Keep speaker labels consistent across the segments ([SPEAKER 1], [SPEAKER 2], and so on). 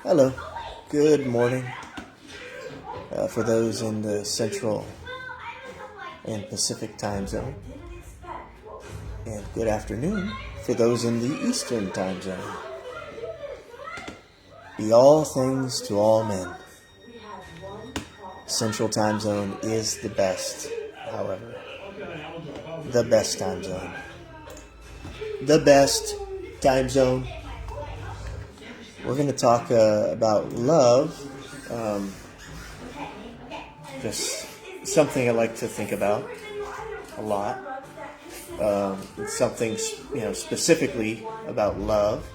[SPEAKER 1] Hello. Good morning for those in the Central and Pacific time zone. And good afternoon for those in the Eastern time zone. Be all things to all men. Central time zone is the best, however. The best time zone. The best time zone. We're going to talk about love. Just something I like to think about a lot. Something specifically about love,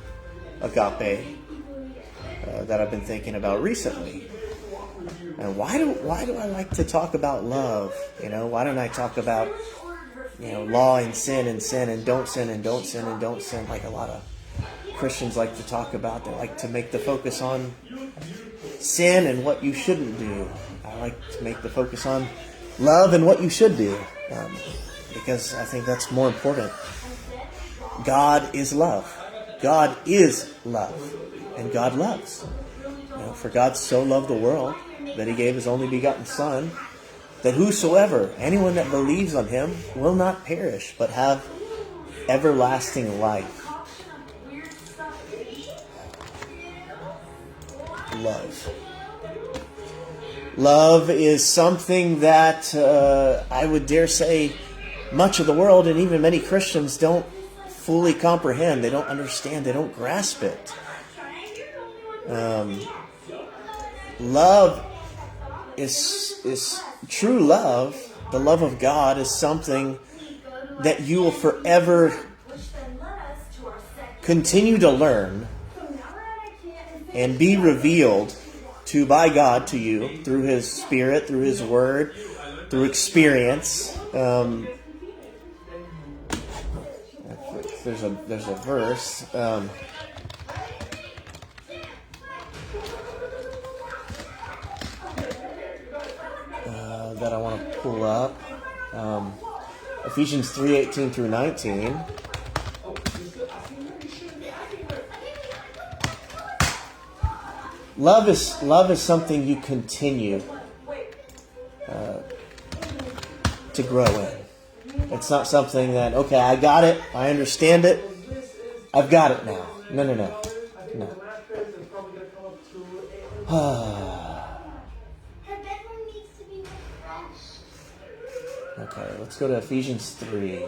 [SPEAKER 1] agape, that I've been thinking about recently. And why do I like to talk about love? Why don't I talk about law and sin and don't sin and don't sin and don't sin like a lot of Christians like to talk about? They like to make the focus on sin and what you shouldn't do. I like to make the focus on love and what you should do, because I think that's more important. God is love. God is love. And God loves. For God so loved the world that he gave his only begotten Son, that whosoever, anyone that believes on him, will not perish, but have everlasting life. Love. Love is something that I would dare say much of the world and even many Christians don't fully comprehend. They don't understand. They don't grasp it. Love is true love. The love of God is something that you will forever continue to learn and be revealed to by God to you through His Spirit, through His Word, through experience. There's a verse. That I want to pull up. Ephesians 3:18 through 19. Love is something you continue to grow in. It's not something that, okay, I got it, I understand it, I've got it now. No. Okay, let's go to Ephesians 3.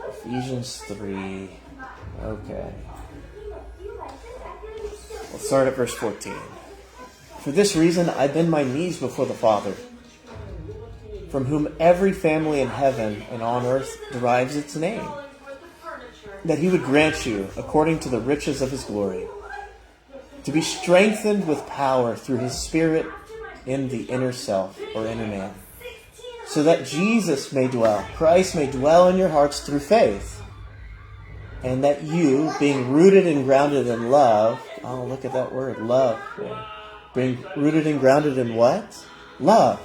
[SPEAKER 1] Ephesians 3. Okay. Let's start at verse 14. For this reason I bend my knees before the Father, from whom every family in heaven and on earth derives its name, that he would grant you, according to the riches of his glory, to be strengthened with power through his Spirit in the inner self, or inner man, so that Christ may dwell in your hearts through faith, and that you, being rooted and grounded in love, oh, look at that word, love, being rooted and grounded in what? Love.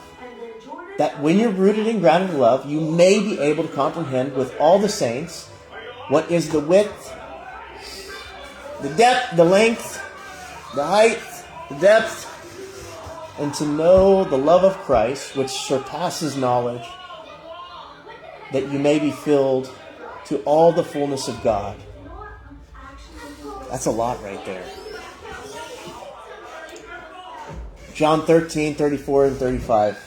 [SPEAKER 1] That when you're rooted and grounded in love, you may be able to comprehend with all the saints what is the width, the depth, the length, the height, the depth, and to know the love of Christ, which surpasses knowledge, that you may be filled to all the fullness of God. That's a lot right there. John 13:34 and 35.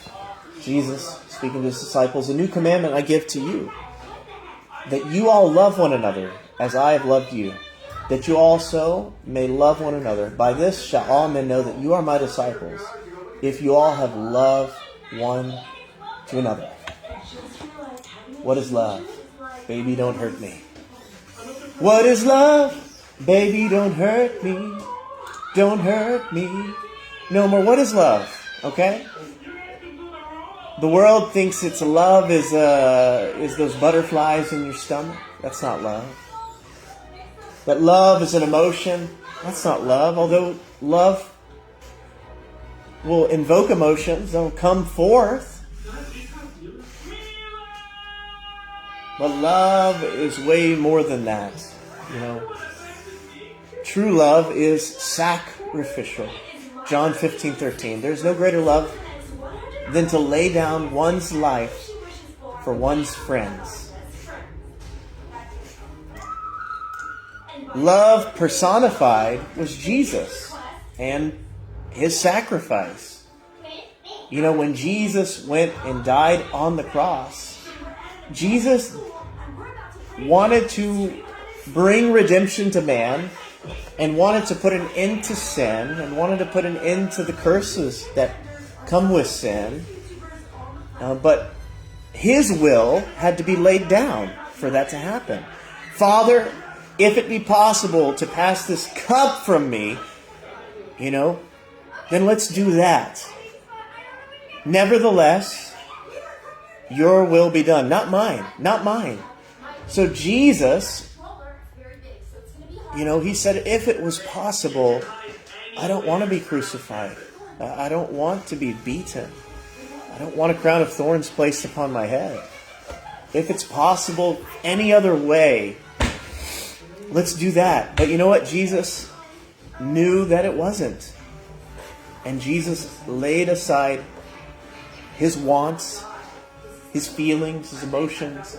[SPEAKER 1] Jesus, speaking to his disciples, a new commandment I give to you, that you all love one another as I have loved you, that you also may love one another. By this shall all men know that you are my disciples, if you all have love one to another. What is love? Baby, don't hurt me. What is love? Baby, don't hurt me. Don't hurt me. No more. What is love? Okay? The world thinks it's love is those butterflies in your stomach. That's not love. That love is an emotion. That's not love. Although love will invoke emotions, they'll come forth. But love is way more than that. True love is sacrificial. John 15:13. There's no greater love than to lay down one's life for one's friends. Love personified was Jesus and his sacrifice. When Jesus went and died on the cross, Jesus wanted to bring redemption to man and wanted to put an end to sin and wanted to put an end to the curses that come with sin. But his will had to be laid down for that to happen. Father, if it be possible to pass this cup from me, then let's do that. Nevertheless, your will be done. Not mine. Not mine. So Jesus, he said, if it was possible, I don't want to be crucified. I don't want to be beaten. I don't want a crown of thorns placed upon my head. If it's possible any other way, let's do that. But you know what? Jesus knew that it wasn't. And Jesus laid aside his wants, his feelings, his emotions,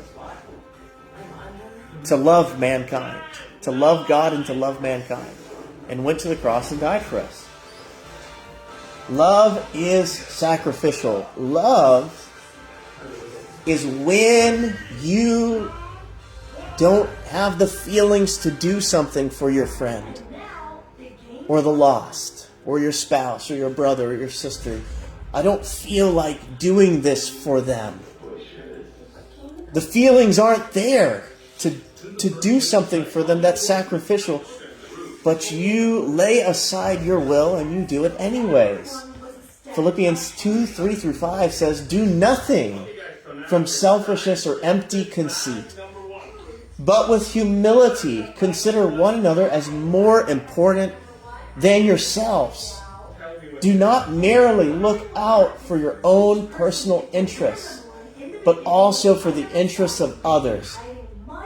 [SPEAKER 1] to love mankind, to love God and to love mankind, and went to the cross and died for us. Love is sacrificial. Love is when you don't have the feelings to do something for your friend, or the lost, or your spouse, or your brother, or your sister. I don't feel like doing this for them. The feelings aren't there to do something for them that's sacrificial. But you lay aside your will and you do it anyways. Philippians 2:3-5 says, do nothing from selfishness or empty conceit, but with humility consider one another as more important than yourselves. Do not merely look out for your own personal interests, but also for the interests of others.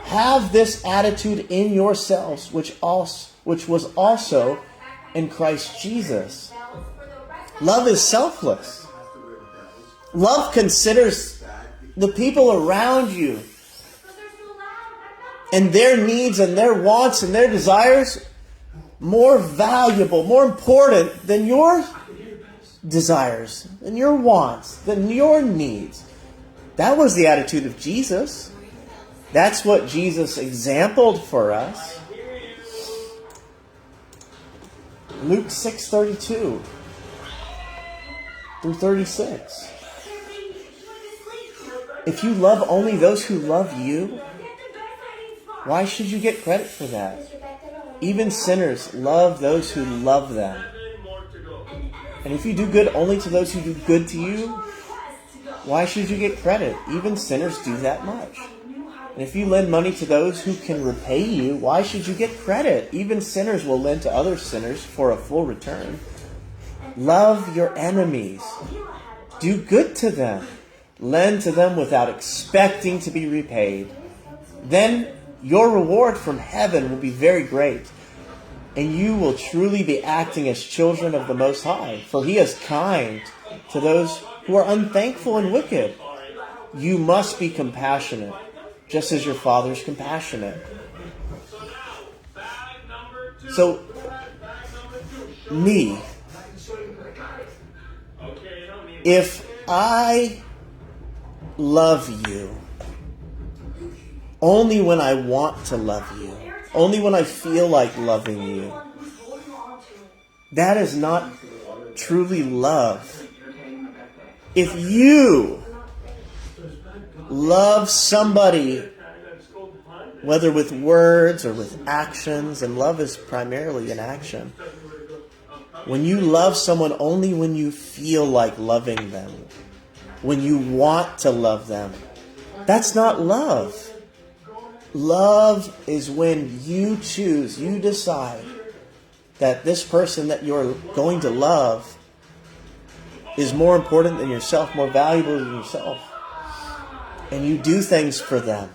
[SPEAKER 1] Have this attitude in yourselves, which was also in Christ Jesus. Love is selfless. Love considers the people around you and their needs and their wants and their desires more valuable, more important than your desires, than your wants, than your needs. That was the attitude of Jesus. That's what Jesus exampled for us. Luke 6:32-36. If you love only those who love you, why should you get credit for that? Even sinners love those who love them. And if you do good only to those who do good to you, why should you get credit? Even sinners do that much. And if you lend money to those who can repay you, why should you get credit? Even sinners will lend to other sinners for a full return. Love your enemies. Do good to them. Lend to them without expecting to be repaid. Then your reward from heaven will be very great, and you will truly be acting as children of the Most High, for He is kind to those who are unthankful and wicked. You must be compassionate, just as your Father is compassionate. So, me, if I love you only when I want to love you, only when I feel like loving you, that is not truly love. If you love somebody, whether with words or with actions, and love is primarily an action, when you love someone only when you feel like loving them, when you want to love them, that's not love. Love is when you choose, you decide that this person that you're going to love is more important than yourself, more valuable than yourself. And you do things for them.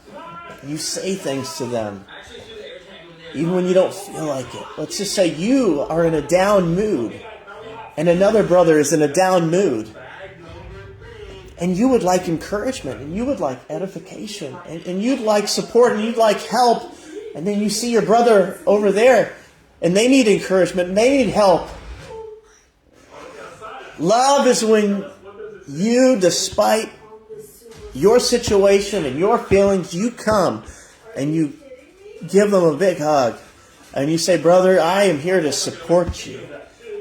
[SPEAKER 1] You say things to them, even when you don't feel like it. Let's just say you are in a down mood, and another brother is in a down mood. And you would like encouragement, and you would like edification, and you'd like support, and you'd like help. And then you see your brother over there, and they need encouragement, and they need help. Love is when you, despite your situation and your feelings, you come and you give them a big hug. And you say, brother, I am here to support you.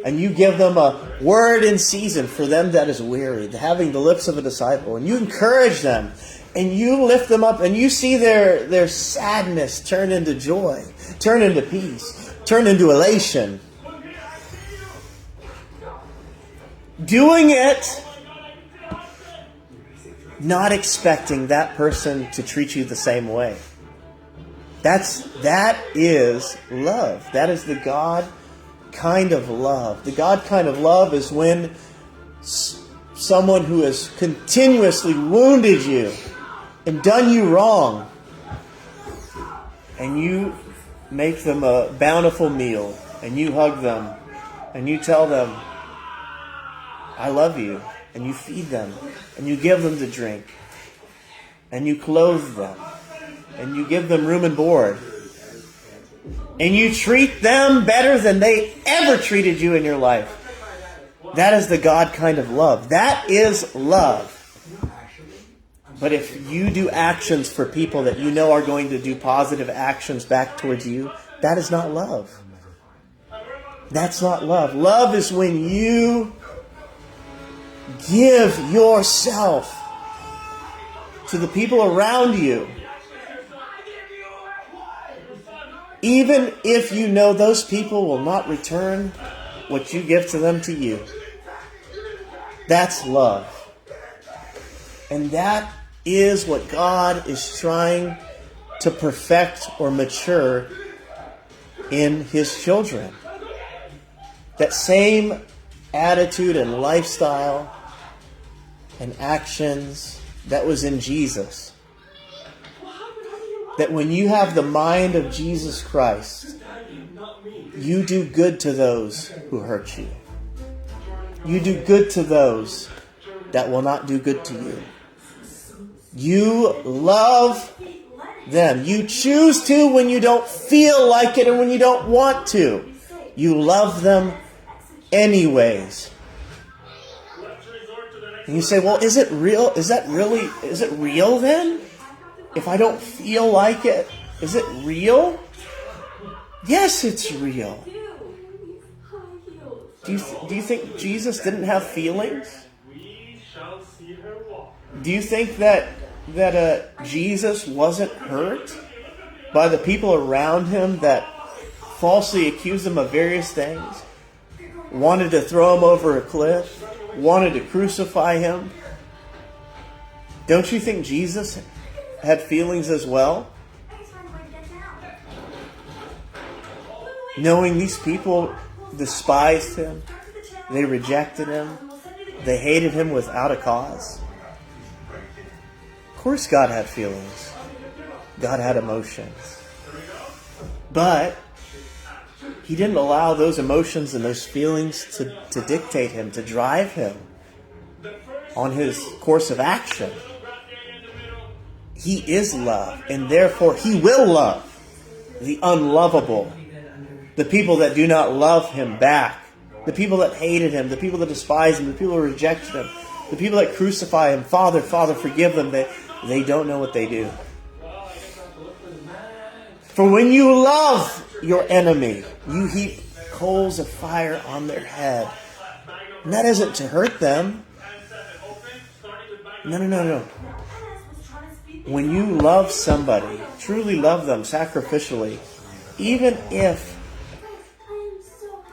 [SPEAKER 1] And you give them a word in season for them that is weary, having the lips of a disciple. And you encourage them. And you lift them up. And you see their sadness turn into joy, turn into peace, turn into elation. Doing it, not expecting that person to treat you the same way. That is love. That is the God kind of love. The God kind of love is when someone who has continuously wounded you and done you wrong, and you make them a bountiful meal, and you hug them, and you tell them, I love you, and you feed them, and you give them to drink, and you clothe them, and you give them room and board, and you treat them better than they ever treated you in your life. That is the God kind of love. That is love. But if you do actions for people that you know are going to do positive actions back towards you, that is not love. That's not love. Love is when you give yourself to the people around you, even if you know those people will not return what you give to them to you. That's love. And that is what God is trying to perfect or mature in His children. That same attitude and lifestyle and actions that was in Jesus. That when you have the mind of Jesus Christ, you do good to those who hurt you. You do good to those that will not do good to you. You love them. You choose to when you don't feel like it and when you don't want to. You love them anyways. And you say, well, is it real? Is it real then? If I don't feel like it, is it real? Yes, it's real. Do you think Jesus didn't have feelings? Do you think that Jesus wasn't hurt by the people around him that falsely accused him of various things? Wanted to throw him over a cliff? Wanted to crucify him? Don't you think Jesus had feelings as well? Knowing these people despised him, they rejected him, they hated him without a cause. Of course God had feelings. God had emotions. But He didn't allow those emotions and those feelings to dictate Him, to drive Him on His course of action. He is love, and therefore He will love the unlovable, the people that do not love Him back, the people that hated Him, the people that despised Him, the people who rejected Him, the people that crucify Him. Father, Father, forgive them. They don't know what they do. For when you love your enemy, you heap coals of fire on their head. And that isn't to hurt them. No. When you love somebody, truly love them sacrificially, even if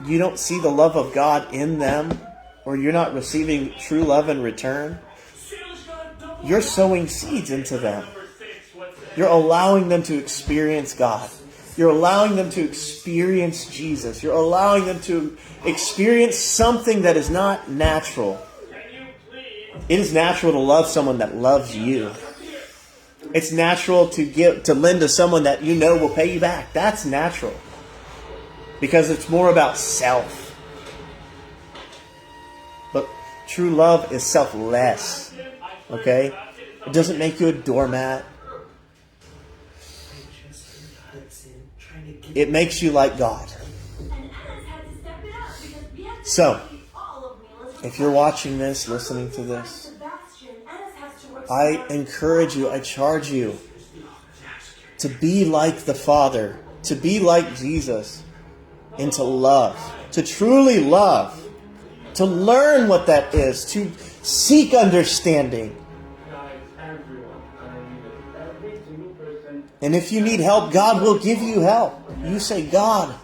[SPEAKER 1] you don't see the love of God in them, or you're not receiving true love in return, you're sowing seeds into them. You're allowing them to experience God. You're allowing them to experience Jesus. You're allowing them to experience something that is not natural. It is natural to love someone that loves you. It's natural to lend to someone that you know will pay you back. That's natural. Because it's more about self. But true love is selfless. Okay? It doesn't make you a doormat. It makes you like God. So, if you're watching this, listening to this, I encourage you, I charge you to be like the Father, to be like Jesus, and to love, to truly love, to learn what that is, to seek understanding. And if you need help, God will give you help. You say, God,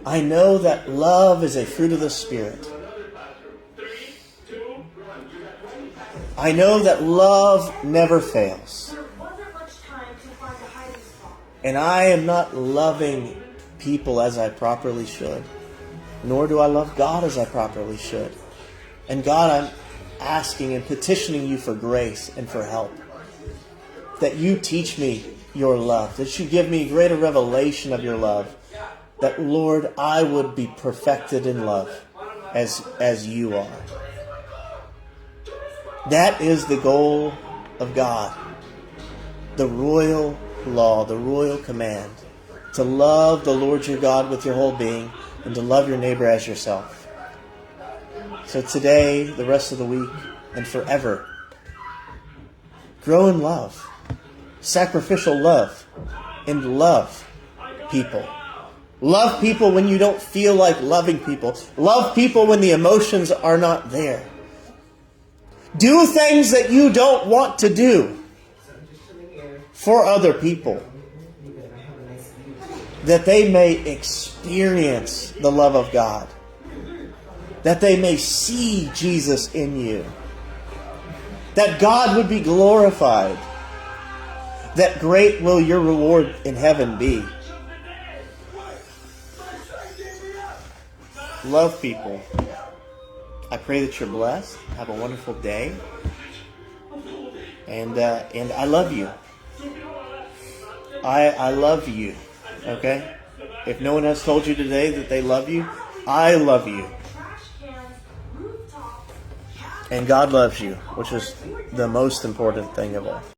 [SPEAKER 1] I know that love is a fruit of the Spirit. I know that love never fails. And I am not loving people as I properly should. Nor do I love God as I properly should. And God, I'm asking and petitioning you for grace and for help. That you teach me your love. That you give me greater revelation of your love. That, Lord, I would be perfected in love as you are. That is the goal of God. The royal law, the royal command. To love the Lord your God with your whole being and to love your neighbor as yourself. So today, the rest of the week, and forever, grow in love. Sacrificial love. And love people. Love people when you don't feel like loving people. Love people when the emotions are not there. Do things that you don't want to do for other people, that they may experience the love of God, that they may see Jesus in you, that God would be glorified, that great will your reward in heaven be. Love people. I pray that you're blessed. Have a wonderful day. And I love you. I love you. Okay? If no one has told you today that they love you, I love you. And God loves you, which is the most important thing of all.